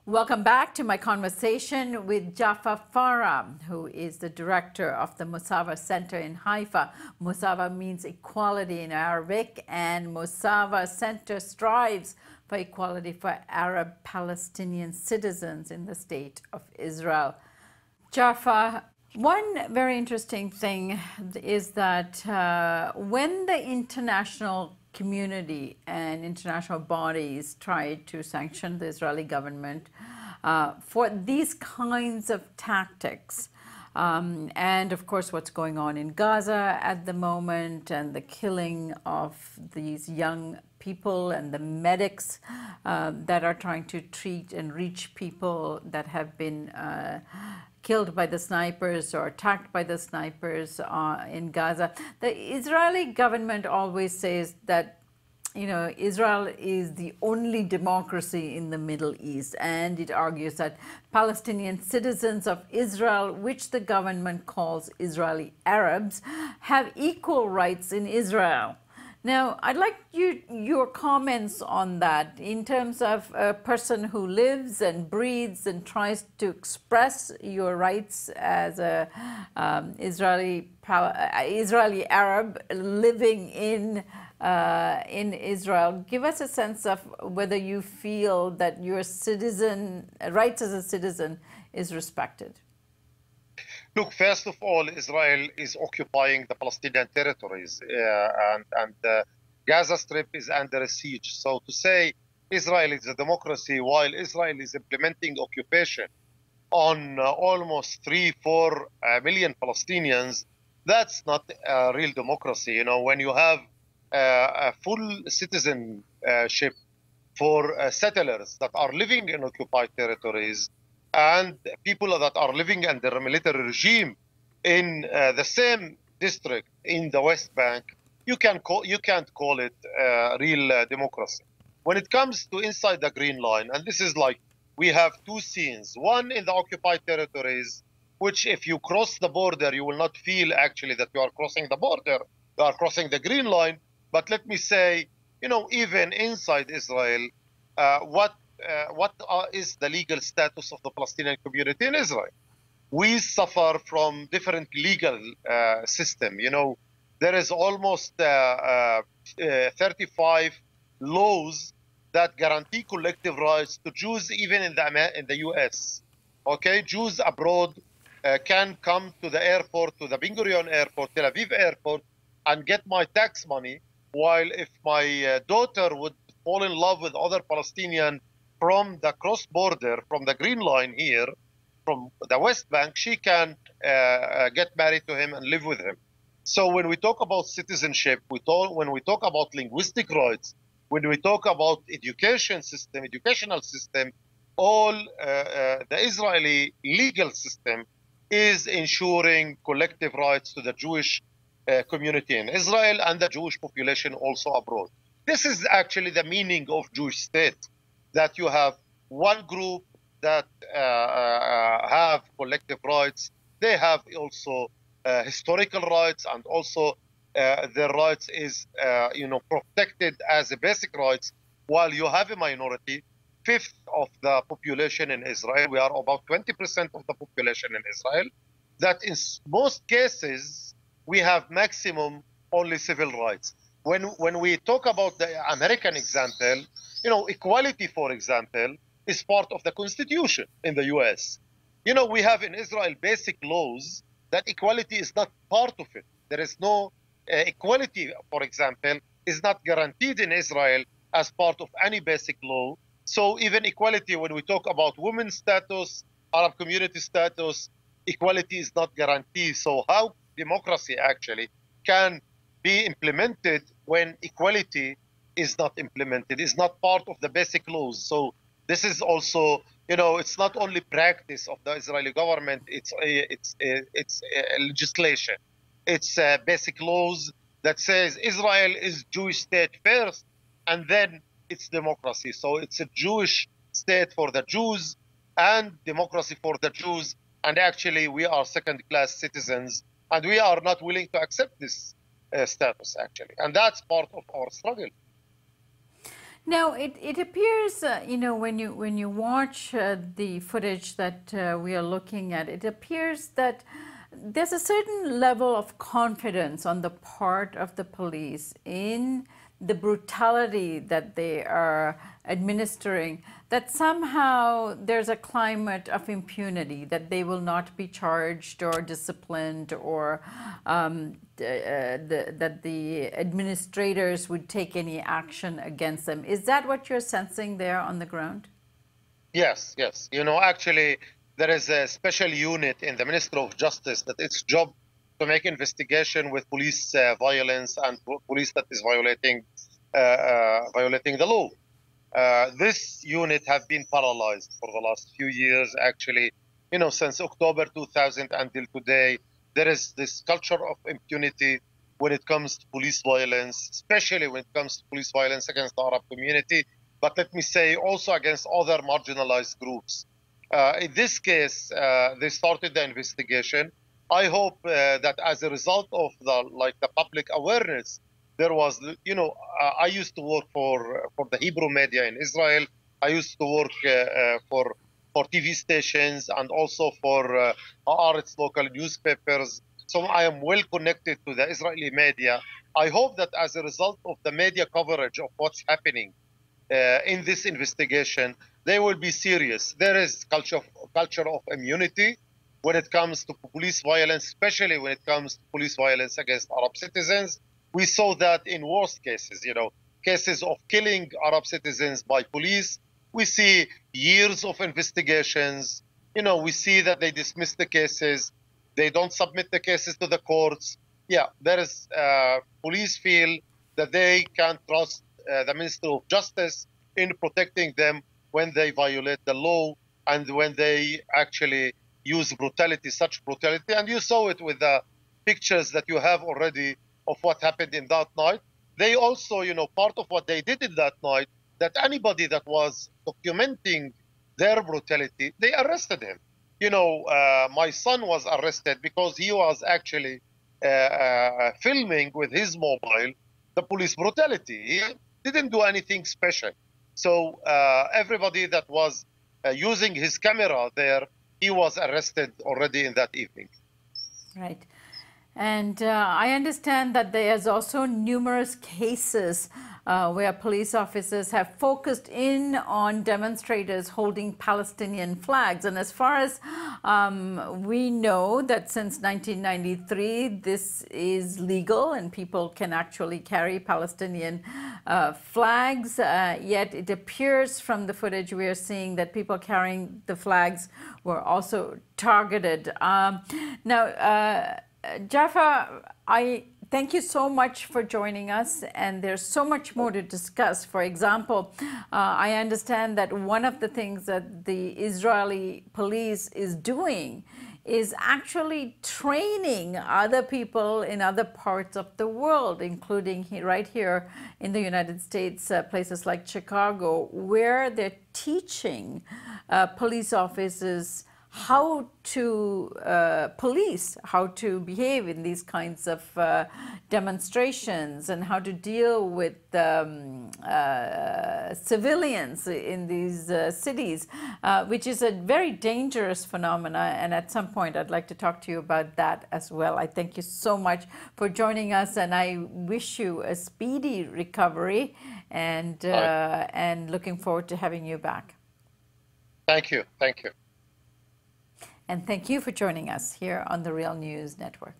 Welcome back to my conversation with Jafar Farah, who is the director of the Mossawa Center in Haifa. Mossawa means equality in Arabic, and Mossawa Center strives for equality for Arab-Palestinian citizens in the state of Israel. Jafar, one very interesting thing is that when the international community and international bodies try to sanction the Israeli government for these kinds of tactics, and of course what's going on in Gaza at the moment and the killing of these young people and the medics that are trying to treat and reach people that have been killed by the snipers or attacked by the snipers in Gaza. The Israeli government always says that, you know, Israel is the only democracy in the Middle East, and it argues that Palestinian citizens of Israel, which the government calls Israeli Arabs, have equal rights in Israel. Now, I'd like your comments on that in terms of a person who lives and breathes and tries to express your rights as a Israeli Arab living in Israel. Give us a sense of whether you feel that your rights as a citizen is respected. Look, first of all, Israel is occupying the Palestinian territories, and the Gaza Strip is under siege. So to say Israel is a democracy while Israel is implementing occupation on almost 3-4 million Palestinians, that's not a real democracy. You know, when you have a full citizenship for settlers that are living in occupied territories, and people that are living under a military regime in the same district in the West Bank, you can't call it real democracy. When it comes to inside the Green Line, and this is like, we have two scenes. One in the occupied territories, which if you cross the border, you will not feel actually that you are crossing the border, you are crossing the Green Line. But let me say, you know, even inside Israel, what is the legal status of the Palestinian community in Israel? We suffer from different legal system. You know, there is almost 35 laws that guarantee collective rights to Jews even in the U.S. Okay, Jews abroad can come to the airport, to the Ben Gurion airport, Tel Aviv airport, and get my tax money. While if my daughter would fall in love with other Palestinian from the cross border, from the Green Line here, from the West Bank, she can get married to him and live with him. So when we talk about citizenship, when we talk about linguistic rights, when we talk about educational system, all the Israeli legal system is ensuring collective rights to the Jewish community in Israel and the Jewish population also abroad. This is actually the meaning of Jewish state, that you have one group that have collective rights. They have also historical rights, and also their rights is protected as a basic rights, while you have a minority, fifth of the population in Israel. We are about 20% of the population in Israel, that in most cases we have maximum only civil rights. When we talk about the American example, you know, equality, for example, is part of the Constitution in the US. You know, we have in Israel basic laws that equality is not part of it. There is no equality, for example, is not guaranteed in Israel as part of any basic law. So even equality, when we talk about women's status, Arab community status, equality is not guaranteed. So how democracy actually can be implemented when equality is not implemented, is not part of the basic laws? So this is also, you know, it's not only practice of the Israeli government, it's legislation. It's basic laws that says Israel is Jewish state first, and then it's democracy. So it's a Jewish state for the Jews and democracy for the Jews. And actually, we are second-class citizens, and we are not willing to accept this status, actually. And that's part of our struggle. Now, it appears, when you watch the footage that we are looking at, it appears that there's a certain level of confidence on the part of the police in the brutality that they are administering, that somehow there's a climate of impunity, that they will not be charged or disciplined, or that the administrators would take any action against them. Is that what you're sensing there on the ground? Yes, yes. Actually, there is a special unit in the Ministry of Justice that its job to make investigation with police violence and police that is violating the law. This unit have been paralyzed for the last few years. Actually, since October 2000 until today, there is this culture of impunity when it comes to police violence, especially when it comes to police violence against the Arab community, but let me say also against other marginalized groups. In this case, they started the investigation. I hope that as a result of the public awareness, there was, I used to work for the Hebrew media in Israel. I used to work for TV stations and also for Haaretz local newspapers. So I am well connected to the Israeli media. I hope that as a result of the media coverage of what's happening in this investigation, they will be serious. There is culture of immunity when it comes to police violence, especially when it comes to police violence against Arab citizens. We saw that in worst cases, cases of killing Arab citizens by police. We see years of investigations. We see that they dismiss the cases. They don't submit the cases to the courts. Yeah, there is police feel that they can't trust the Ministry of Justice in protecting them when they violate the law and when they actually use brutality, such brutality. And you saw it with the pictures that you have already of what happened in that night. They also, part of what they did in that night, that anybody that was documenting their brutality, they arrested him. My son was arrested because he was actually filming with his mobile the police brutality. He didn't do anything special. So everybody that was using his camera there, he was arrested already in that evening. Right. And I understand that there's also numerous cases where police officers have focused in on demonstrators holding Palestinian flags. And as far as we know, that since 1993, this is legal and people can actually carry Palestinian flags. Yet it appears from the footage we are seeing that people carrying the flags were also targeted. Now, Jafar, I thank you so much for joining us, and there's so much more to discuss. For example, I understand that one of the things that the Israeli police is doing is actually training other people in other parts of the world, including right here in the United States, places like Chicago, where they're teaching police officers how to police, how to behave in these kinds of demonstrations, and how to deal with civilians in these cities, which is a very dangerous phenomena. And at some point, I'd like to talk to you about that as well. I thank you so much for joining us, and I wish you a speedy recovery, and looking forward to having you back. Thank you. Thank you. And thank you for joining us here on the Real News Network.